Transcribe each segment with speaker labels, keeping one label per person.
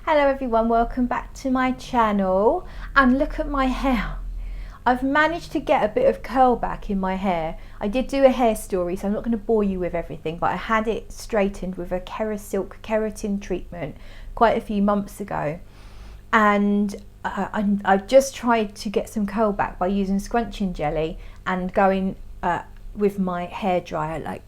Speaker 1: Hello everyone, welcome back to my channel. And look at my hair. I've managed to get a bit of curl back in my hair. I did do a hair story, so I'm not going to bore you with everything, but I had it straightened with a Kerasilk keratin treatment quite a few months ago. And I've just tried to get some curl back by using scrunching jelly and going with my hair dryer, like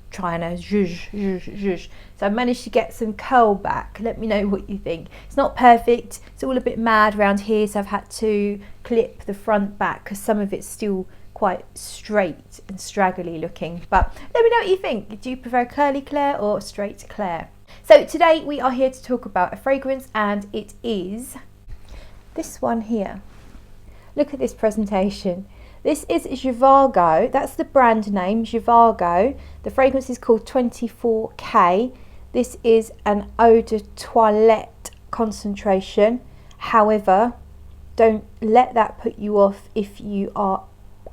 Speaker 1: trying to zhuzh, zhuzh, zhuzh. So I managed to get some curl back. Let me know what you think. It's not perfect, it's all a bit mad around here, so I've had to clip the front back because some of it's still quite straight and straggly looking. But let me know what you think. Do you prefer curly Claire or straight Claire? So today we are here to talk about a fragrance, and it is this one here. Look at this presentation. This is Jivago, that's the brand name, Jivago. The fragrance is called 24K. This is an eau de toilette concentration. However, don't let that put you off if you are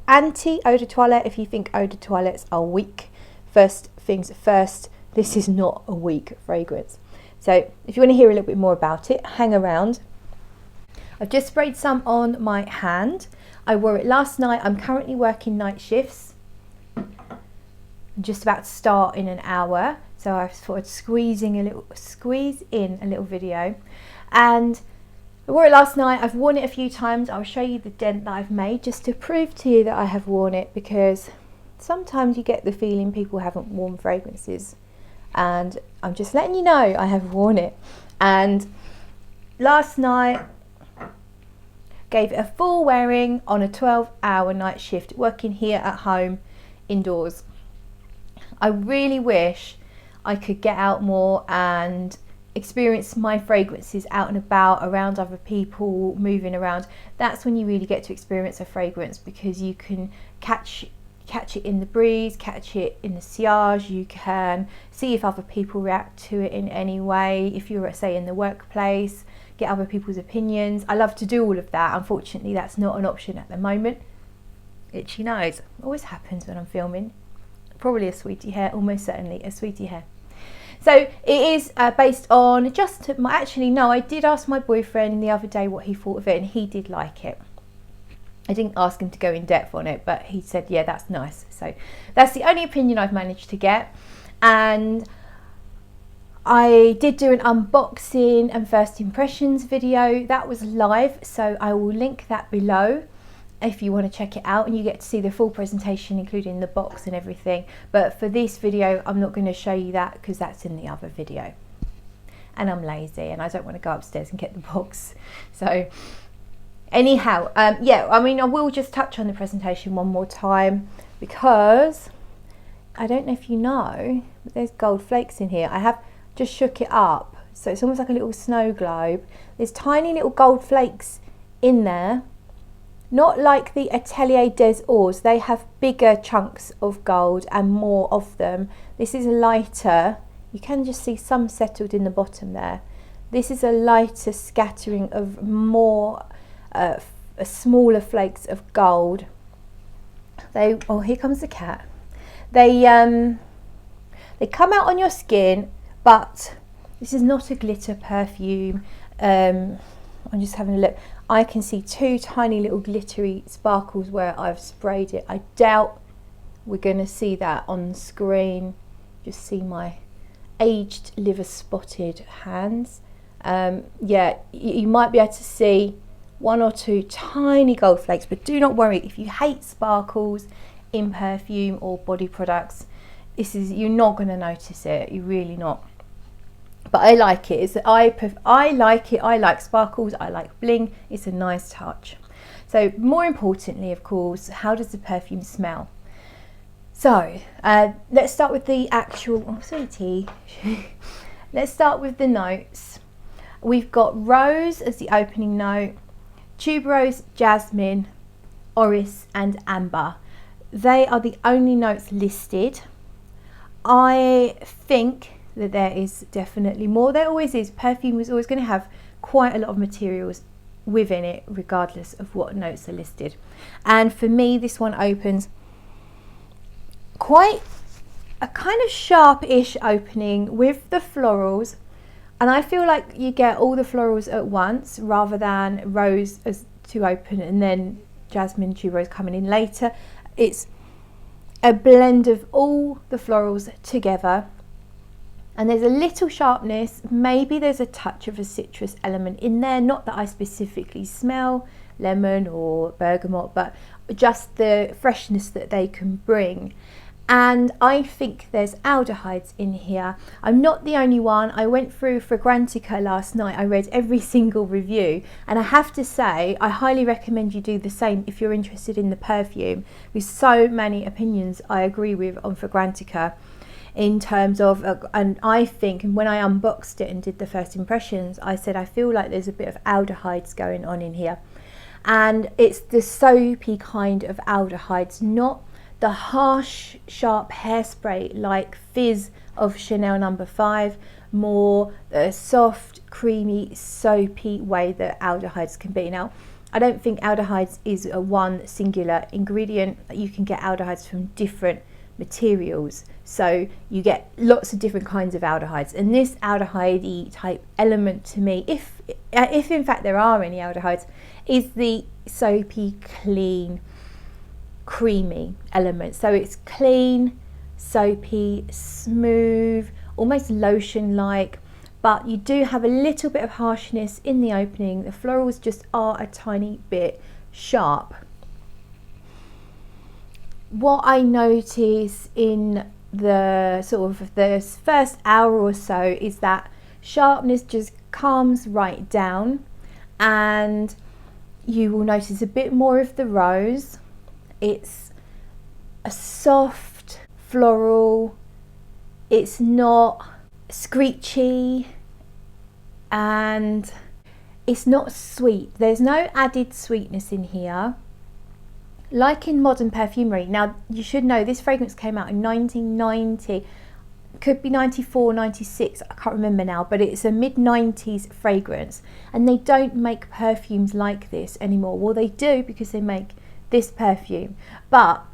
Speaker 1: anti eau de toilette, if you think eau de toilettes are weak. First things first, this is not a weak fragrance. So if you want to hear a little bit more about it, hang around. I've just sprayed some on my hand. I wore it last night. I'm currently working night shifts. I'm just about to start in an hour, so I thought I'd squeeze in a little video. And I wore it last night. I've worn it a few times. I'll show you the dent that I've made just to prove to you that I have worn it, because sometimes you get the feeling people haven't worn fragrances, and I'm just letting you know I have worn it. And last night gave it a full wearing on a 12-hour night shift, working here at home indoors. I really wish I could get out more and experience my fragrances out and about, around other people, moving around. That's when you really get to experience a fragrance, because you can catch it in the breeze, catch it in the sillage. You can see if other people react to it in any way. If you're, say, in the workplace, get other people's opinions. I love to do all of that. Unfortunately, that's not an option at the moment. Itchy nose always happens when I'm filming. Probably a sweetie hair, almost certainly a sweetie hair. So it is based on I did ask my boyfriend the other day what he thought of it, and he did like it. I didn't ask him to go in depth on it, but he said, yeah, that's nice. So that's the only opinion I've managed to get. And I did do an unboxing and first impressions video. That was live, so I will link that below if you want to check it out, and you get to see the full presentation, including the box and everything. But for this video, I'm not going to show you that because that's in the other video. And I'm lazy and I don't want to go upstairs and get the box. So anyhow, yeah, I mean, I will just touch on the presentation one more time, because I don't know if you know, but there's gold flakes in here. I have just shook it up, so it's almost like a little snow globe. There's tiny little gold flakes in there, not like the Atelier des Ors. They have bigger chunks of gold and more of them. This is lighter. You can just see some settled in the bottom there. This is a lighter scattering of more smaller flakes of gold. Oh, here comes the cat. They come out on your skin, but this is not a glitter perfume. I'm just having a look. I can see two tiny little glittery sparkles where I've sprayed it. I doubt we're going to see that on screen. Just see my aged, liver spotted hands. Yeah, you might be able to see one or two tiny gold flakes, but do not worry if you hate sparkles in perfume or body products. You're not going to notice it. You're really not. But I like it. I like it. I like sparkles. I like bling. It's a nice touch. So more importantly, of course, how does the perfume smell? So let's start with the actual. Oh, sweetie. Let's start with the notes. We've got rose as the opening note, tuberose, jasmine, orris, and amber. They are the only notes listed. I think that there is definitely more. There always is. Perfume is always going to have quite a lot of materials within it, regardless of what notes are listed. And for me, this one opens quite a kind of sharp-ish opening with the florals. And I feel like you get all the florals at once rather than rose as to open and then jasmine tuberose coming in later. It's a blend of all the florals together, and there's a little sharpness, maybe there's a touch of a citrus element in there, not that I specifically smell lemon or bergamot, but just the freshness that they can bring. And I think there's aldehydes in here. I'm not the only one. I went through Fragrantica last night. I read every single review, and I have to say I highly recommend you do the same if you're interested in the perfume, with so many opinions I agree with on Fragrantica in terms of, and I think, and when I unboxed it and did the first impressions, I said I feel like there's a bit of aldehydes going on in here. And it's the soapy kind of aldehydes, not the harsh, sharp hairspray like Fizz of Chanel No. 5, more the soft, creamy, soapy way that aldehydes can be. Now, I don't think aldehydes is a one singular ingredient. You can get aldehydes from different materials, so you get lots of different kinds of aldehydes, and this aldehyde type element to me, if in fact there are any aldehydes, is the soapy, clean, creamy element. So it's clean, soapy, smooth, almost lotion like, but you do have a little bit of harshness in the opening. The florals just are a tiny bit sharp. What I notice in the sort of the first hour or so is that sharpness just calms right down, and you will notice a bit more of the rose. It's a soft floral, it's not screechy, and it's not sweet. There's no added sweetness in here like in modern perfumery. Now you should know this fragrance came out in 1990, could be 94, 96, I can't remember now, but it's a mid-90s fragrance, and they don't make perfumes like this anymore. Well, they do, because they make this perfume, but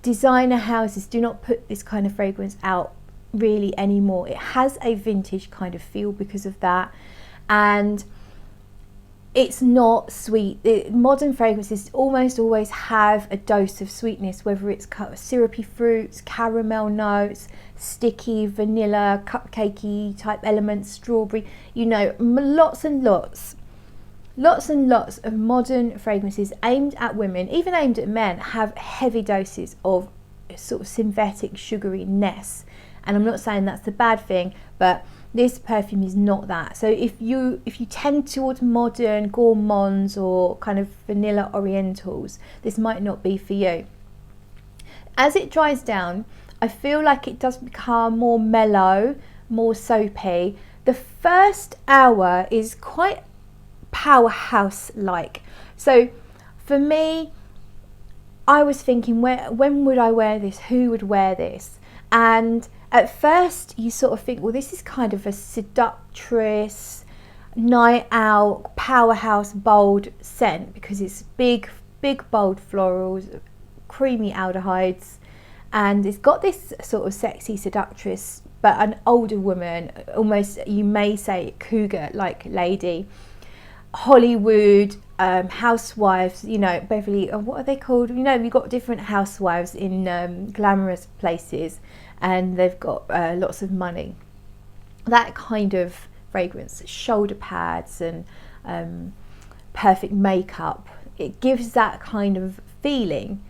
Speaker 1: designer houses do not put this kind of fragrance out really anymore. It has a vintage kind of feel because of that, and it's not sweet. Modern fragrances almost always have a dose of sweetness, whether it's syrupy fruits, caramel notes, sticky vanilla, cupcakey type elements, strawberry, you know, lots and lots of modern fragrances aimed at women, even aimed at men, have heavy doses of sort of synthetic sugaryness. And I'm not saying that's a bad thing, but this perfume is not that. So if you tend towards modern gourmands or kind of vanilla orientals, this might not be for you. As it dries down, I feel like it does become more mellow, more soapy. The first hour is quite powerhouse like. So for me, I was thinking, when would I wear this? Who would wear this? And at first you sort of think, well, this is kind of a seductress, night out, powerhouse, bold scent, because it's big, bold florals, creamy aldehydes, and it's got this sort of sexy seductress, but an older woman, almost you may say cougar-like lady, Hollywood, housewives, you know, Beverly, what are they called? You know, you've got different housewives in glamorous places, and they've got lots of money. That kind of fragrance, shoulder pads and perfect makeup, it gives that kind of feeling.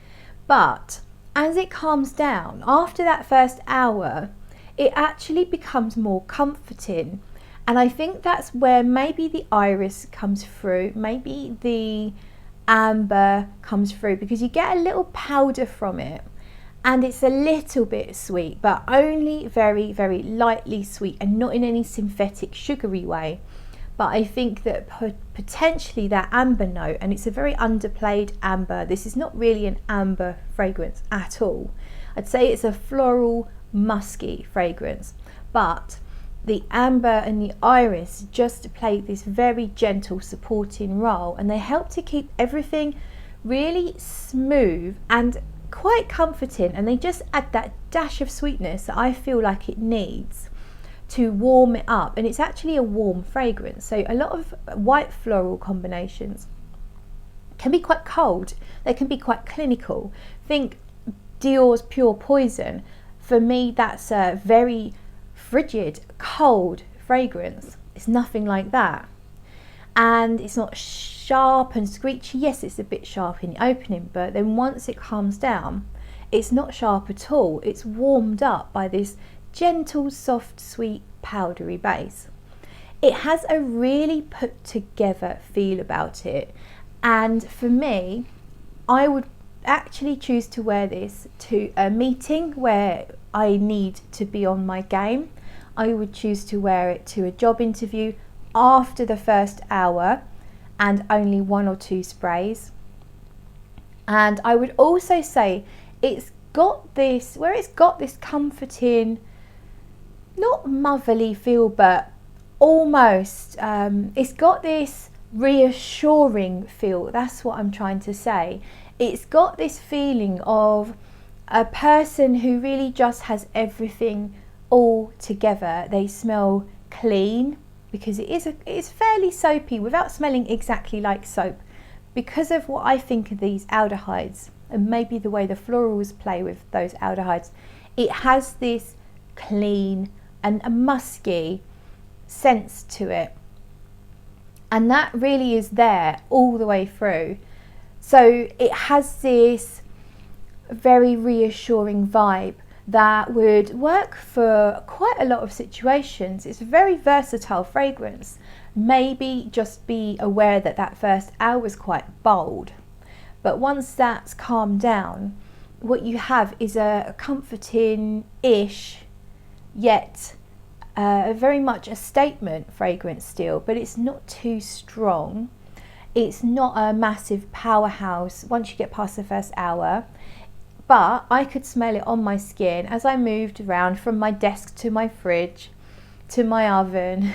Speaker 1: But as it calms down, after that first hour, it actually becomes more comforting. And I think that's where maybe the iris comes through, maybe the amber comes through, because you get a little powder from it, and it's a little bit sweet, but only very, very lightly sweet, and not in any synthetic sugary way. But I think that potentially that amber note, and it's a very underplayed amber, this is not really an amber fragrance at all. I'd say it's a floral, musky fragrance, but the amber and the iris just play this very gentle supporting role, and they help to keep everything really smooth and quite comforting, and they just add that dash of sweetness that I feel like it needs to warm it up, and it's actually a warm fragrance. So a lot of white floral combinations can be quite cold, they can be quite clinical. Think Dior's Pure Poison. For me, that's a very frigid, cold fragrance. It's nothing like that, and it's not sharp and screechy. Yes, it's a bit sharp in the opening, but then once it calms down, it's not sharp at all. It's warmed up by this gentle, soft, sweet, powdery base. It has a really put together feel about it, and for me, I would actually choose to wear this to a meeting where I need to be on my game. I would choose to wear it to a job interview after the first hour and only 1 or 2 sprays. And I would also say it's got this, where it's got this comforting, not motherly feel, but almost, it's got this reassuring feel. That's what I'm trying to say. It's got this feeling of a person who really just has everything all together. They smell clean, because it is fairly soapy without smelling exactly like soap, because of what I think of these aldehydes and maybe the way the florals play with those aldehydes. It has this clean and a musky sense to it, and that really is there all the way through. So it has this very reassuring vibe that would work for quite a lot of situations. It's a very versatile fragrance. Maybe just be aware that that first hour is quite bold, but once that's calmed down, what you have is a comforting-ish, yet very much a statement fragrance still, but it's not too strong. It's not a massive powerhouse once you get past the first hour, but I could smell it on my skin as I moved around from my desk to my fridge to my oven.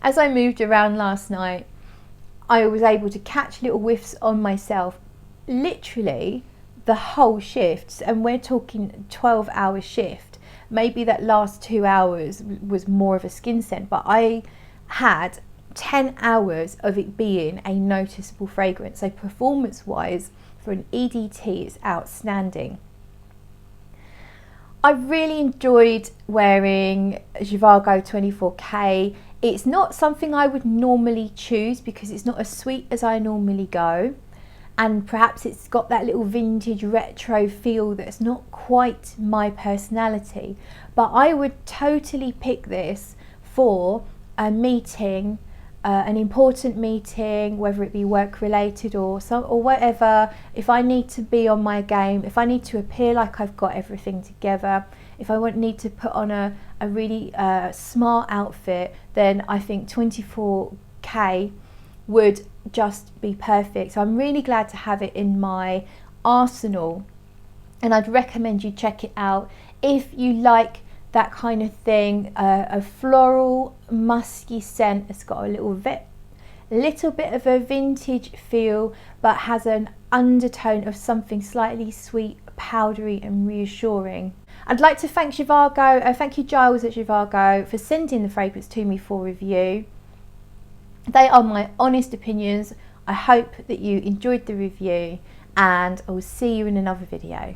Speaker 1: As I moved around last night, I was able to catch little whiffs on myself literally the whole shift, and we're talking 12-hour shift. Maybe that last 2 hours was more of a skin scent, but I had 10 hours of it being a noticeable fragrance. So performance wise, for an EDT, it's outstanding. I really enjoyed wearing Jivago 24K. It's not something I would normally choose because it's not as sweet as I normally go, and perhaps it's got that little vintage retro feel that's not quite my personality, but I would totally pick this for a meeting, an important meeting, whether it be work related or whatever. If I need to be on my game, if I need to appear like I've got everything together, if I need to put on a really smart outfit, then I think 24K would just be perfect. So I'm really glad to have it in my arsenal, and I'd recommend you check it out if you like that kind of thing. A floral musky scent. It's got a little bit of a vintage feel, but has an undertone of something slightly sweet, powdery and reassuring. I'd like to thank Zhivago, thank you Giles at Zhivago for sending the fragrance to me for review. They are my honest opinions. I hope that you enjoyed the review, and I will see you in another video.